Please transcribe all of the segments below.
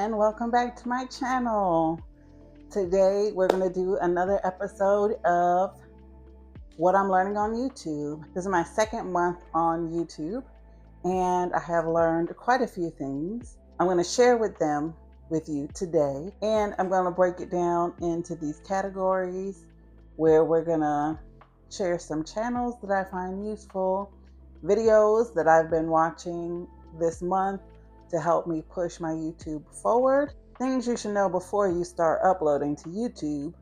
and welcome back to my channel. Today we're going to do another episode of what I'm learning on YouTube. This is my second month on YouTube and I have learned quite a few things. I'm going to share them with you today, and I'm going to break it down into these categories where we're going to share some channels that I find useful, videos that I've been watching this month to help me push my YouTube forward, things you should know before you start uploading to YouTube,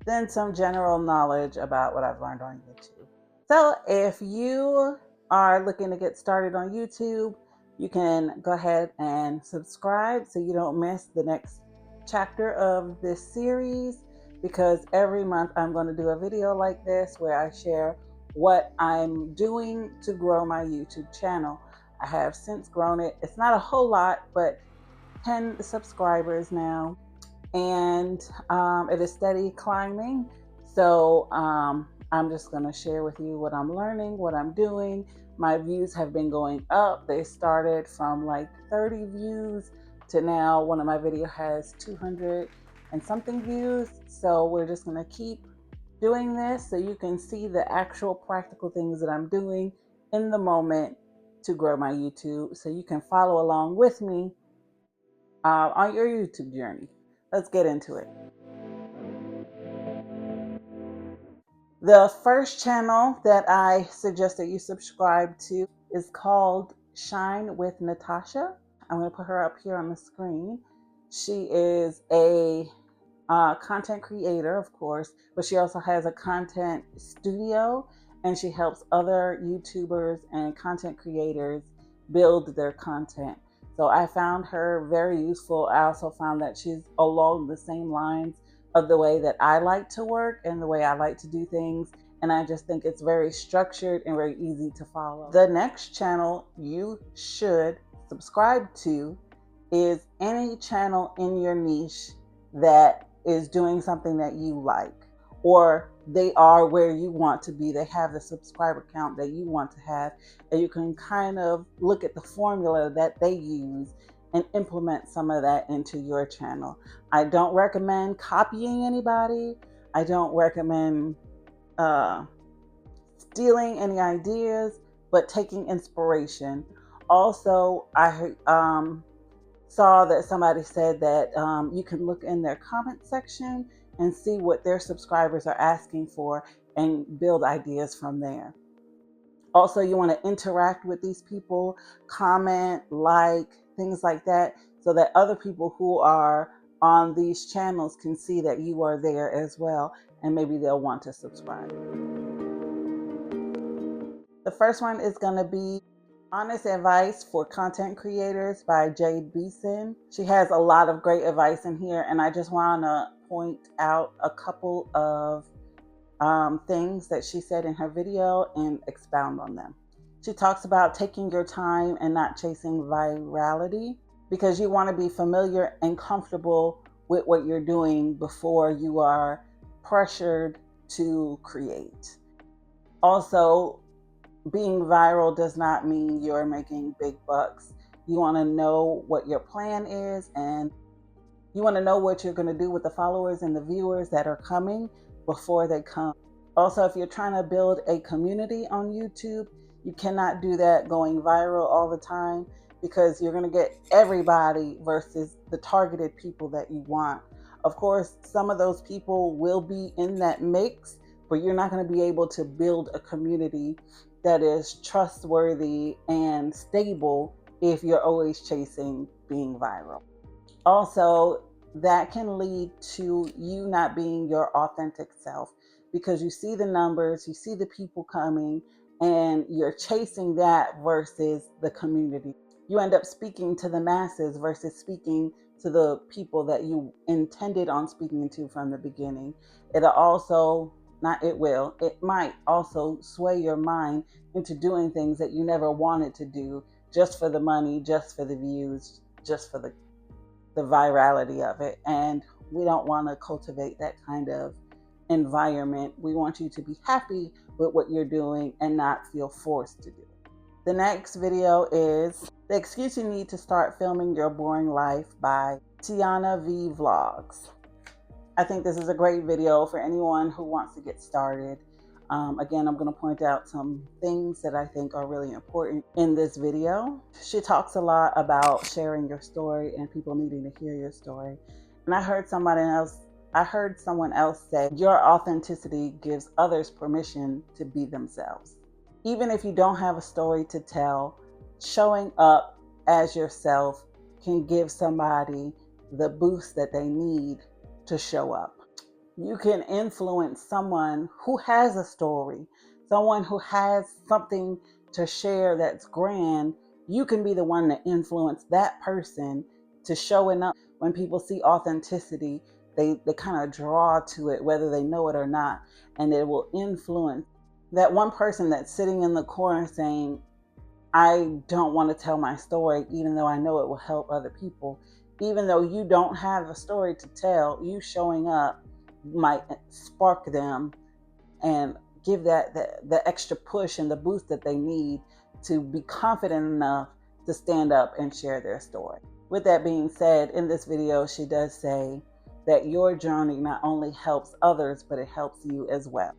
then some general knowledge about what I've learned on YouTube. So if you are looking to get started on YouTube, you can go ahead and subscribe so you don't miss the next chapter of this series, because every month I'm going to do a video like this where I share what I'm doing to grow my YouTube channel. I have since grown it. It's not a whole lot, but 10 subscribers now, and it is steady climbing. So I'm just going to share with you what I'm learning, what I'm doing. My views have been going up. They started from like 30 views to now one of my videos has 200 and something views. So we're just going to keep doing this so you can see the actual practical things that I'm doing in the moment to grow my YouTube, so you can follow along with me on your YouTube journey. Let's get into it. The first channel that I suggest that you subscribe to is called Shine with Natasha. I'm going to put her up here on the screen. She is a content creator, of course, but she also has a content studio, and she helps other YouTubers and content creators build their content. So I found her very useful. I also found that she's along the same lines of the way that I like to work and the way I like to do things. And I just think it's very structured and very easy to follow. The next channel you should subscribe to is any channel in your niche that is doing something that you like, or they are where you want to be. They have the subscriber count that you want to have, and you can kind of look at the formula that they use and implement some of that into your channel. I don't recommend copying anybody. I don't recommend stealing any ideas, but taking inspiration. Also, I saw that somebody said that you can look in their comment section and see what their subscribers are asking for and build ideas from there. Also, you want to interact with these people, comment, like, things like that, so that other people who are on these channels can see that you are there as well, and maybe they'll want to subscribe. The first one is going to be Honest Advice for Content Creators by Jade Beason. She has a lot of great advice in here, and I just want to point out a couple of things that she said in her video and expound on them. She talks about taking your time and not chasing virality, because you want to be familiar and comfortable with what you're doing before you are pressured to create. Also, being viral does not mean you're making big bucks. You want to know what your plan is, and you want to know what you're going to do with the followers and the viewers that are coming before they come. Also, if you're trying to build a community on YouTube, you cannot do that going viral all the time, because you're going to get everybody versus the targeted people that you want. Of course, some of those people will be in that mix, but you're not going to be able to build a community that is trustworthy and stable if you're always chasing being viral. Also, that can lead to you not being your authentic self, because you see the numbers, you see the people coming, and you're chasing that versus the community. You end up speaking to the masses versus speaking to the people that you intended on speaking to from the beginning. It might also sway your mind into doing things that you never wanted to do, just for the money, just for the views, just for the virality of it. And we don't want to cultivate that kind of environment. We want you to be happy with what you're doing and not feel forced to do it. The next video is The Excuse You Need to Start Filming Your Boring Life by Tiana Vee Vlogs. I think this is a great video for anyone who wants to get started. Again, I'm going to point out some things that I think are really important in this video. She talks a lot about sharing your story and people needing to hear your story. And I heard someone else say, your authenticity gives others permission to be themselves. Even if you don't have a story to tell, showing up as yourself can give somebody the boost that they need to show up. You can influence someone who has a story, someone who has something to share that's grand. You can be the one to influence that person to showing up. When people see authenticity, they kind of draw to it, whether they know it or not, and it will influence that one person that's sitting in the corner saying, I don't want to tell my story, even though I know it will help other people. Even though you don't have a story to tell, you showing up might spark them and give that the extra push and the boost that they need to be confident enough to stand up and share their story. With that being said, in this video, she does say that your journey not only helps others, but it helps you as well.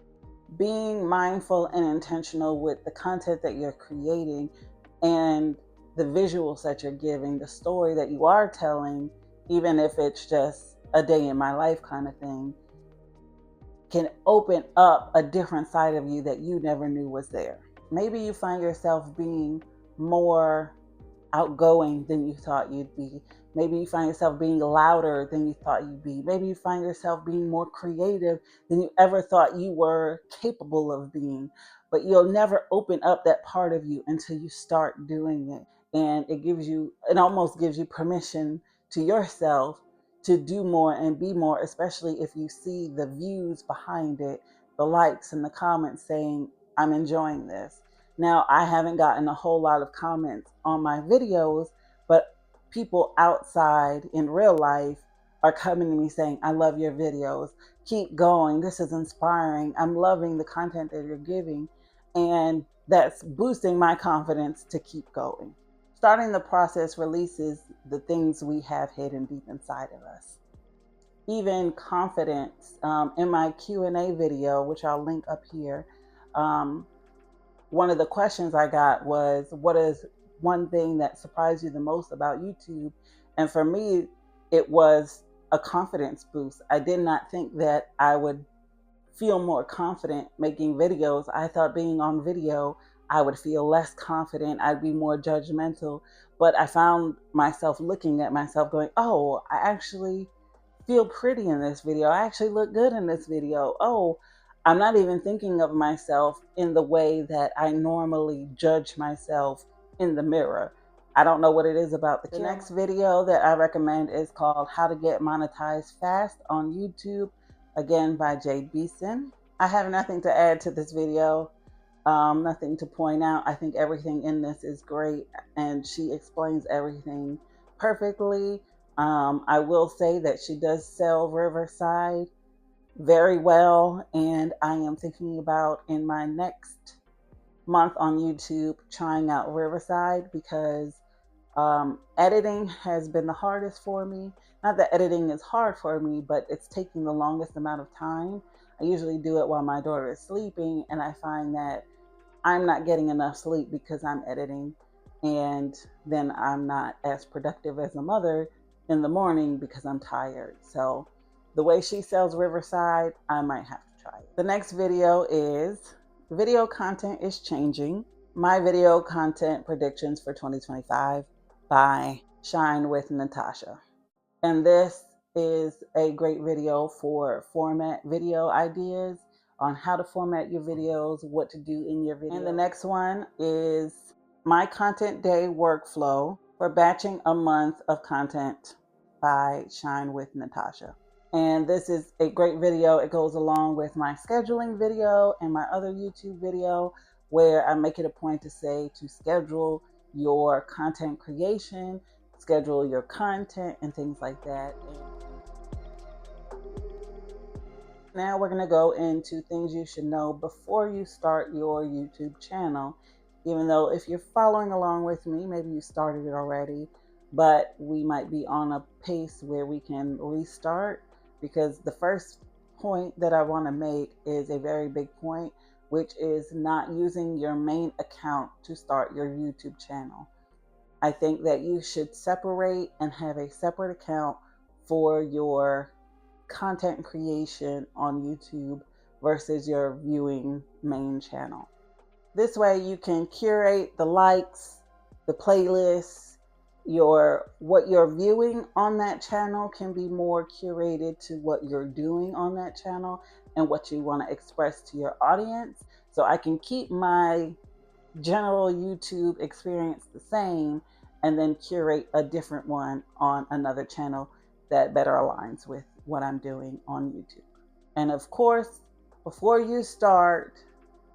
Being mindful and intentional with the content that you're creating and the visuals that you're giving, the story that you are telling, even if it's just a day in my life kind of thing, can open up a different side of you that you never knew was there. Maybe you find yourself being more outgoing than you thought you'd be. Maybe you find yourself being louder than you thought you'd be. Maybe you find yourself being more creative than you ever thought you were capable of being. But you'll never open up that part of you until you start doing it. And it almost gives you permission to yourself to do more and be more, especially if you see the views behind it, the likes and the comments saying, I'm enjoying this. Now, I haven't gotten a whole lot of comments on my videos, but people outside in real life are coming to me saying, I love your videos. Keep going. This is inspiring. I'm loving the content that you're giving. And that's boosting my confidence to keep going. Starting the process releases the things we have hidden deep inside of us. Even confidence. In my Q&A video, which I'll link up here, one of the questions I got was, what is one thing that surprised you the most about YouTube? And for me, it was a confidence boost. I did not think that I would feel more confident making videos. I thought being on video, I would feel less confident. I'd be more judgmental. But I found myself looking at myself going, oh, I actually feel pretty in this video. I actually look good in this video. Oh, I'm not even thinking of myself in the way that I normally judge myself in the mirror. I don't know what it is about the camera. The next video that I recommend is called How to Get Monetized Fast on YouTube, again by Jade Beason. I have nothing to add to this video, nothing to point out. I think everything in this is great and she explains everything perfectly. I will say that she does sell Riverside very well, and I am thinking about in my next month on YouTube trying out Riverside because editing has been the hardest for me. Not that editing is hard for me, but it's taking the longest amount of time. I usually do it while my daughter is sleeping, and I find that I'm not getting enough sleep because I'm editing, and then I'm not as productive as a mother in the morning because I'm tired. So the way she sells Riverside, I might have to try it. The next video is video content is changing. My video content predictions for 2025 by Shine with Natasha. And this is a great video for format video ideas on how to format your videos, what to do in your video. And the next one is my content day workflow for batching a month of content by Shine with Natasha. And this is a great video. It goes along with my scheduling video and my other YouTube video where I make it a point to say to schedule your content creation, schedule your content and things like that. Now we're going to go into things you should know before you start your YouTube channel. Even though if you're following along with me, maybe you started it already. but we might be on a pace where we can restart, because the first point that I want to make is a very big point, which is not using your main account to start your YouTube channel. I think that you should separate and have a separate account for your content creation on YouTube versus your viewing main channel. This way you can curate the likes, the playlists, your what you're viewing on that channel can be more curated to what you're doing on that channel and what you want to express to your audience. So I can keep my general YouTube experience the same and then curate a different one on another channel that better aligns with what I'm doing on YouTube. And of course, before you start,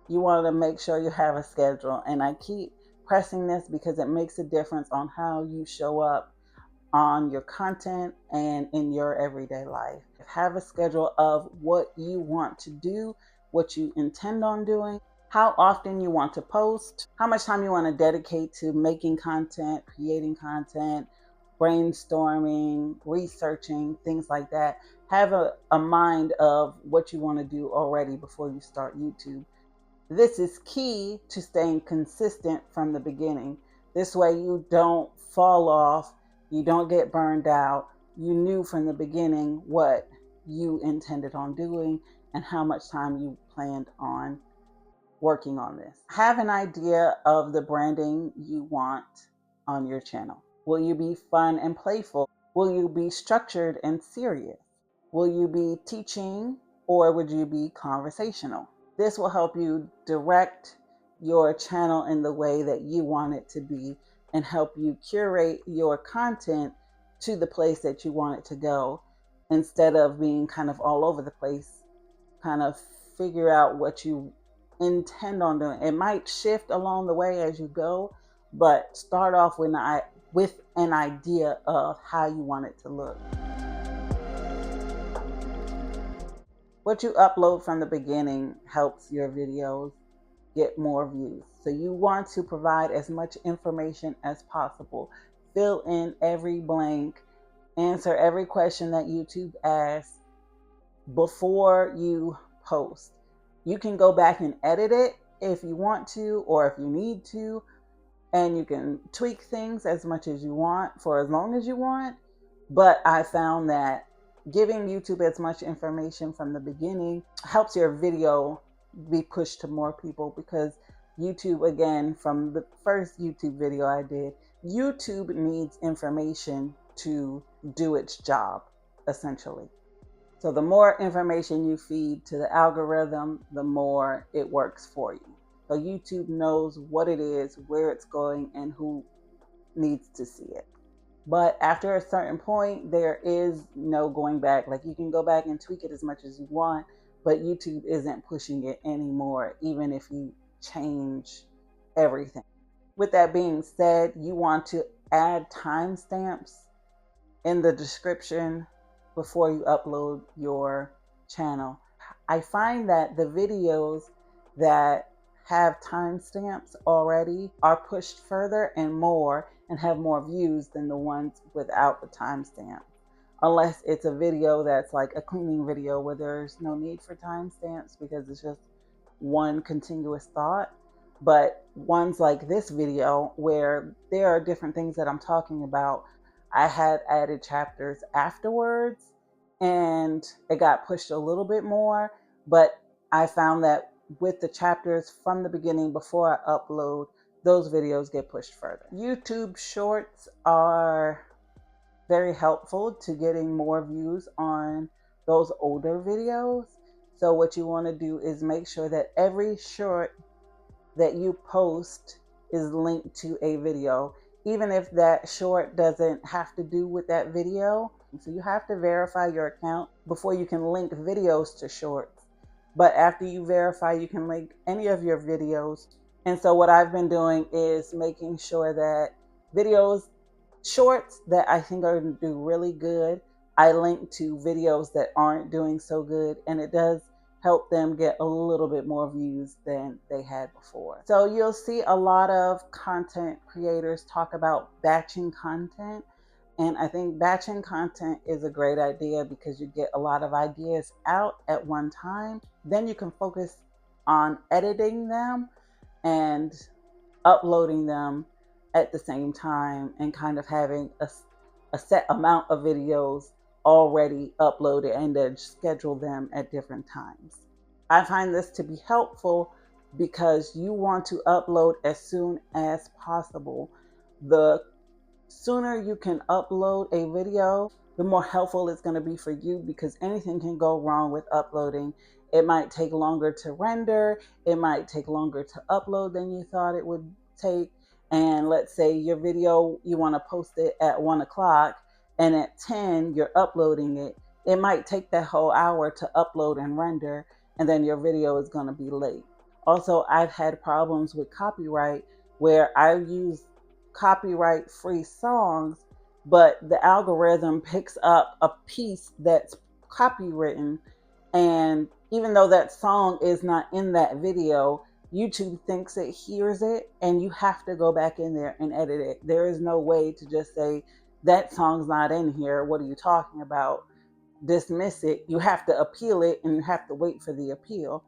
you want to make sure you have a schedule. And I keep pressing this because it makes a difference on how you show up on your content and in your everyday life. Have a schedule of what you want to do, what you intend on doing, how often you want to post, how much time you want to dedicate to making content, creating content, brainstorming, researching, things like that. Have a mind of what you want to do already before you start YouTube. This is key to staying consistent from the beginning. This way you don't fall off, you don't get burned out. You knew from the beginning what you intended on doing and how much time you planned on working on this. Have an idea of the branding you want on your channel. Will you be fun and playful? Will you be structured and serious? Will you be teaching or would you be conversational? This will help you direct your channel in the way that you want it to be and help you curate your content to the place that you want it to go, instead of being kind of all over the place. Kind of figure out what you intend on doing. It might shift along the way as you go, but start off with an idea of how you want it to look. What you upload from the beginning helps your videos get more views. So you want to provide as much information as possible. Fill in every blank, answer every question that YouTube asks before you post. You can go back and edit it if you want to or if you need to, and you can tweak things as much as you want for as long as you want. But I found that giving YouTube as much information from the beginning helps your video be pushed to more people, because YouTube, again, from the first YouTube video I did, YouTube needs information to do its job, essentially. So the more information you feed to the algorithm, the more it works for you. So YouTube knows what it is, where it's going, and who needs to see it. But after a certain point, there is no going back. Like, you can go back and tweak it as much as you want, but YouTube isn't pushing it anymore, even if you change everything. With that being said, you want to add timestamps in the description before you upload your channel. I find that the videos that have timestamps already are pushed further and more and have more views than the ones without the timestamp. Unless it's a video that's like a cleaning video where there's no need for timestamps because it's just one continuous thought. But ones like this video where there are different things that I'm talking about, I had added chapters afterwards and it got pushed a little bit more. But I found that with the chapters from the beginning before I upload, those videos get pushed further. YouTube shorts are very helpful to getting more views on those older videos. So what you want to do is make sure that every short that you post is linked to a video, even if that short doesn't have to do with that video. So you have to verify your account before you can link videos to shorts. But after you verify, you can link any of your videos. And so what I've been doing is making sure that videos, shorts that I think are going to do really good, I link to videos that aren't doing so good. And it does help them get a little bit more views than they had before. So you'll see a lot of content creators talk about batching content. And I think batching content is a great idea because you get a lot of ideas out at one time. Then you can focus on editing them and uploading them at the same time, and kind of having a set amount of videos already uploaded and then schedule them at different times. I find this to be helpful because you want to upload as soon as possible. The sooner you can upload a video, the more helpful it's going to be for you, because anything can go wrong with uploading. It might take longer to render, it might take longer to upload than you thought it would take. And let's say your video, you want to post it at 1 o'clock, and at 10 you're uploading it. It might take that whole hour to upload and render, and then your video is going to be late. Also, I've had problems with copyright where I use copyright free songs, but the algorithm picks up a piece that's copywritten, and even though that song is not in that video, YouTube thinks it hears it, and you have to go back in there and edit it. There is no way to just say that song's not in here, what are you talking about, dismiss it. You have to appeal it, and you have to wait for the appeal.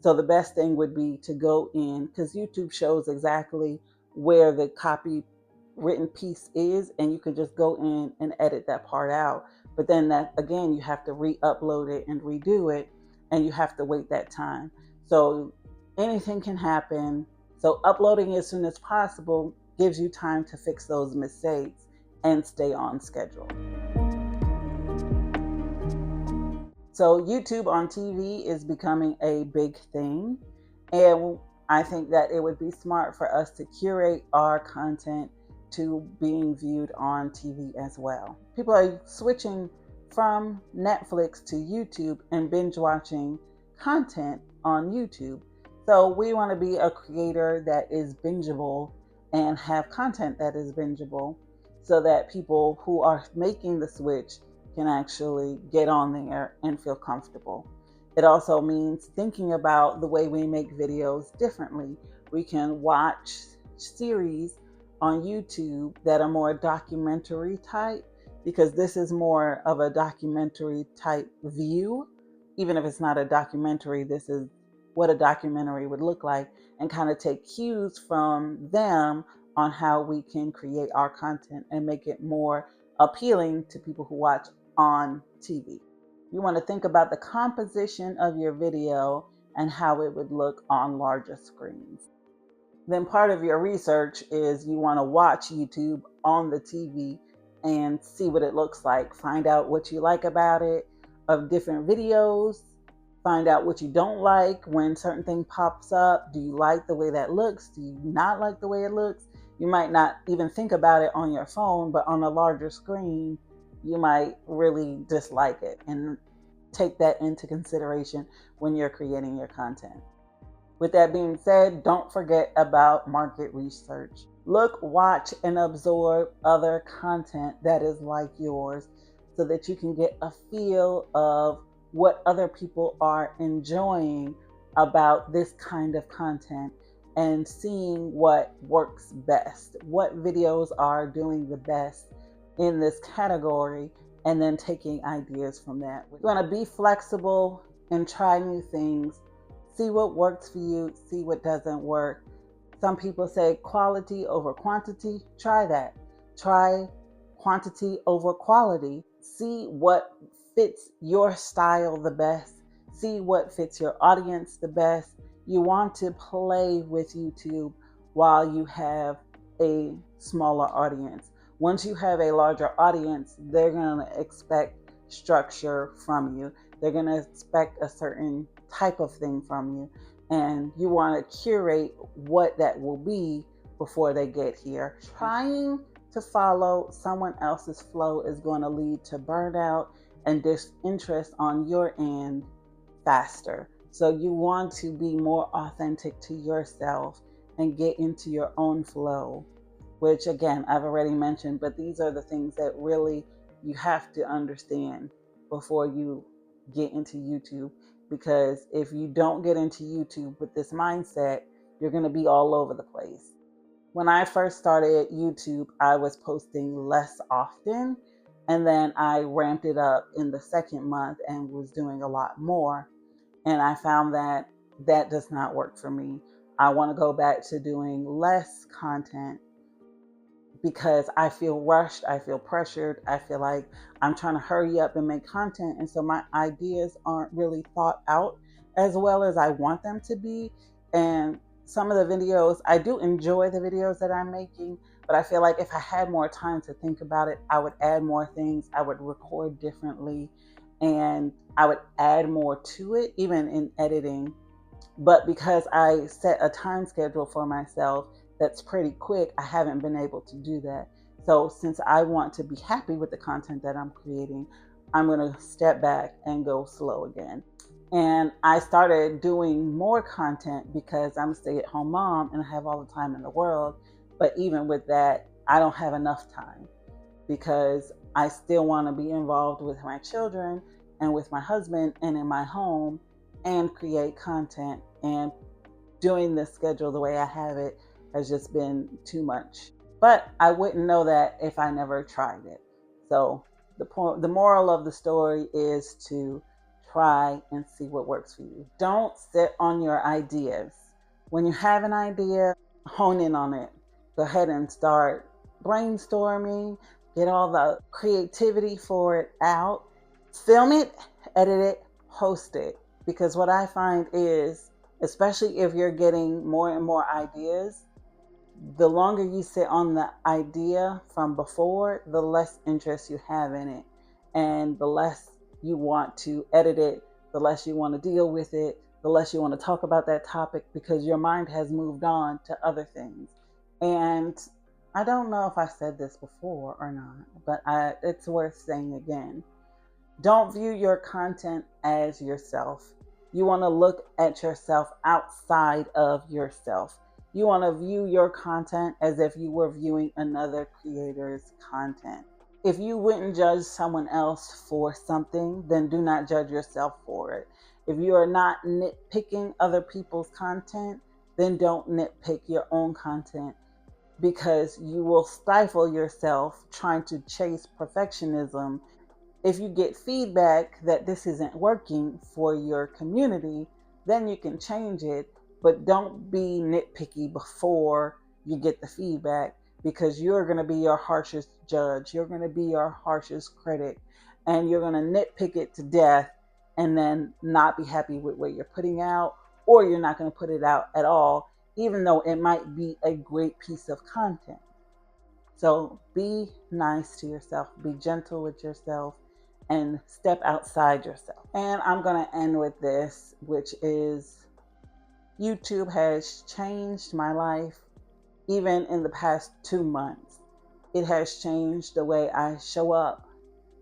So the best thing would be to go in, because YouTube shows exactly where the copywritten piece is, and you can just go in and edit that part out. But then that, again, you have to re-upload it and redo it, and you have to wait that time. So anything can happen. So uploading as soon as possible gives you time to fix those mistakes and stay on schedule. So YouTube on TV is becoming a big thing, and I think that it would be smart for us to curate our content to being viewed on TV as well. People are switching from Netflix to YouTube and binge watching content on YouTube. So we want to be a creator that is bingeable and have content that is bingeable, so that people who are making the switch can actually get on there and feel comfortable. It also means thinking about the way we make videos differently. We can watch series on YouTube that are more documentary type, because this is more of a documentary type view. Even if it's not a documentary, this is what a documentary would look like, and kind of take cues from them on how we can create our content and make it more appealing to people who watch on TV. You want to think about the composition of your video and how it would look on larger screens. Then part of your research is you want to watch YouTube on the TV and see what it looks like. Find out what you like about it, of different videos. Find out what you don't like when certain thing pops up. Do you like the way that looks? Do you not like the way it looks? You might not even think about it on your phone, but on a larger screen, you might really dislike it, and take that into consideration when you're creating your content. With that being said, don't forget about market research. Look, watch, and absorb other content that is like yours, so that you can get a feel of what other people are enjoying about this kind of content, and seeing what works best, what videos are doing the best in this category, and then taking ideas from that. You want to be flexible and try new things. See what works for you, see what doesn't work. Some people say quality over quantity. Try that. Try quantity over quality. See what fits your style the best. See what fits your audience the best. You want to play with YouTube while you have a smaller audience. Once you have a larger audience, they're going to expect structure from you. They're going to expect a certain type of thing from you. And you want to curate what that will be before they get here. Trying to follow someone else's flow is going to lead to burnout and disinterest on your end faster. So you want to be more authentic to yourself and get into your own flow, which again, I've already mentioned, but these are the things that really you have to understand before you get into YouTube because if you don't get into YouTube with this mindset, you're going to be all over the place. When I first started YouTube, I was posting less often, and then I ramped it up in the second month and was doing a lot more. And I found that that does not work for me. I want to go back to doing less content because I feel rushed, I feel pressured, I feel like I'm trying to hurry up and make content. And so my ideas aren't really thought out as well as I want them to be. And some of the videos, I do enjoy the videos that I'm making, but I feel like if I had more time to think about it, I would add more things, I would record differently, and I would add more to it, even in editing. But because I set a time schedule for myself that's pretty quick, I haven't been able to do that. So since I want to be happy with the content that I'm creating, I'm going to step back and go slow again. And I started doing more content because I'm a stay-at-home mom and I have all the time in the world. But even with that, I don't have enough time because I still want to be involved with my children and with my husband and in my home and create content. And doing this schedule the way I have it has just been too much. But I wouldn't know that if I never tried it. So the moral of the story is to try and see what works for you. Don't sit on your ideas. When you have an idea, hone in on it. Go ahead and start brainstorming, get all the creativity for it out, film it, edit it, post it. Because what I find is, especially if you're getting more and more ideas, the longer you sit on the idea from before, the less interest you have in it. And the less you want to edit it, the less you want to deal with it, the less you want to talk about that topic because your mind has moved on to other things. And I don't know if I said this before or not, but it's worth saying again. Don't view your content as yourself. You want to look at yourself outside of yourself. You want to view your content as if you were viewing another creator's content. If you wouldn't judge someone else for something, then do not judge yourself for it. If you are not nitpicking other people's content, then don't nitpick your own content, because you will stifle yourself trying to chase perfectionism. If you get feedback that this isn't working for your community, then you can change it, but don't be nitpicky before you get the feedback, because you're going to be your harshest judge. You're going to be your harshest critic, and you're going to nitpick it to death and then not be happy with what you're putting out, or you're not going to put it out at all, even though it might be a great piece of content. So be nice to yourself, be gentle with yourself, and step outside yourself. And I'm going to end with this, which is YouTube has changed my life even in the past 2 months. It has changed the way I show up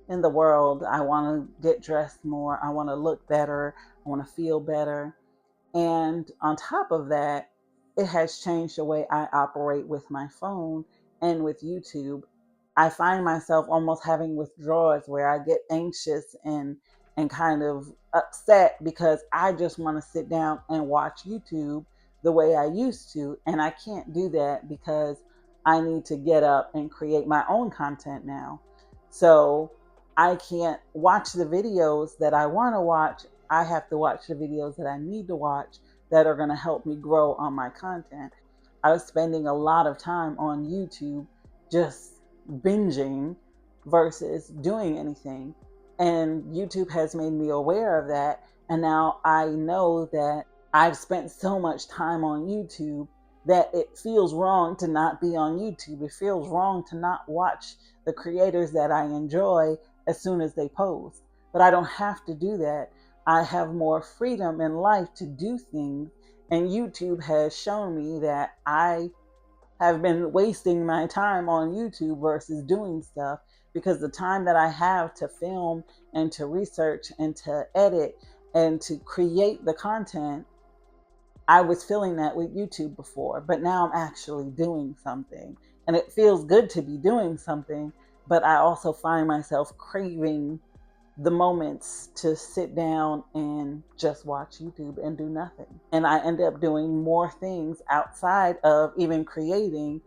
in the world. I want to get dressed more. I want to look better. I want to feel better. And on top of that, it has changed the way I operate with my phone and with YouTube. I find myself almost having withdrawals where I get anxious and kind of upset because I just want to sit down and watch YouTube the way I used to. And I can't do that because I need to get up and create my own content now. So I can't watch the videos that I want to watch. I have to watch the videos that I need to watch that are going to help me grow on my content. I was spending a lot of time on YouTube just binging versus doing anything. And YouTube has made me aware of that. And now I know that I've spent so much time on YouTube that it feels wrong to not be on YouTube. It feels wrong to not watch the creators that I enjoy as soon as they post. But I don't have to do that. I have more freedom in life to do things. And YouTube has shown me that I have been wasting my time on YouTube versus doing stuff, because the time that I have to film and to research and to edit and to create the content, I was feeling that with YouTube before, but now I'm actually doing something. And it feels good to be doing something, but I also find myself craving the moments to sit down and just watch YouTube and do nothing. And I end up doing more things outside of even creating.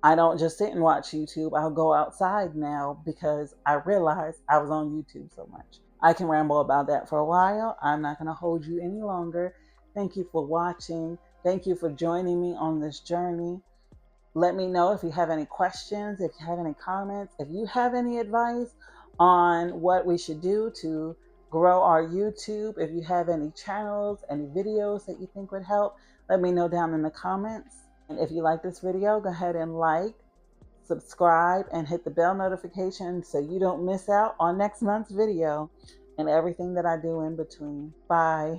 I don't just sit and watch YouTube. I'll go outside now because I realized I was on YouTube so much. I can ramble about that for a while. I'm not going to hold you any longer. Thank you for watching. Thank you for joining me on this journey. Let me know if you have any questions, if you have any comments, if you have any advice on what we should do to grow our YouTube. If you have any channels, any videos that you think would help, let me know down in the comments. And if you like this video, go ahead and like, subscribe, and hit the bell notification so you don't miss out on next month's video and everything that I do in between. Bye.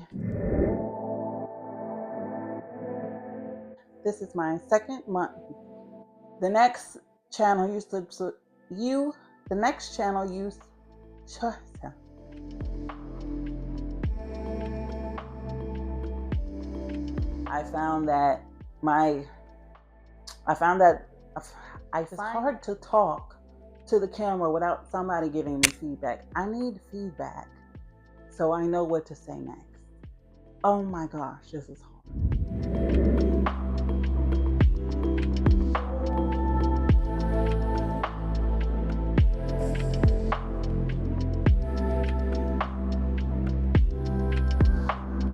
This is my second month. The next channel I found that it's hard to talk to the camera without somebody giving me feedback. I need feedback so I know what to say next. Oh my gosh, this is hard.